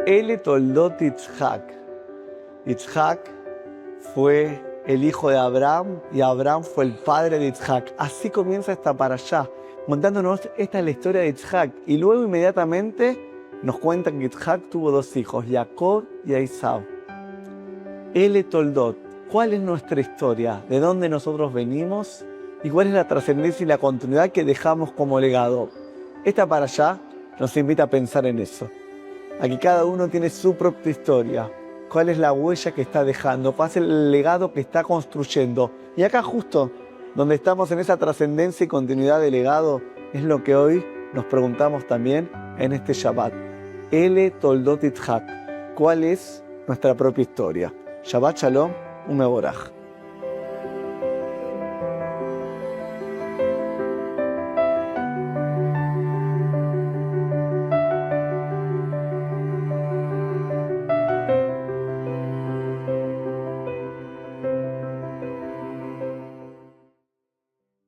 Ele Toldot Yitzhak. Yitzhak fue el hijo de Abraham y Abraham fue el padre de Yitzhak. Así comienza esta parashá, contándonos esta es la historia de Yitzhak. Y luego inmediatamente nos cuentan que Yitzhak tuvo dos hijos, Jacob y Esaú. Ele Toldot, ¿cuál es nuestra historia? ¿De dónde nosotros venimos? ¿Y cuál es la trascendencia y la continuidad que dejamos como legado? Esta parashá nos invita a pensar en eso. Aquí cada uno tiene su propia historia. ¿Cuál es la huella que está dejando? ¿Cuál es el legado que está construyendo? Y acá justo, donde estamos en esa trascendencia y continuidad de legado, es lo que hoy nos preguntamos también en este Shabbat. Ele Toldot Yitzhak. ¿Cuál es nuestra propia historia? Shabbat Shalom, un Mevorach.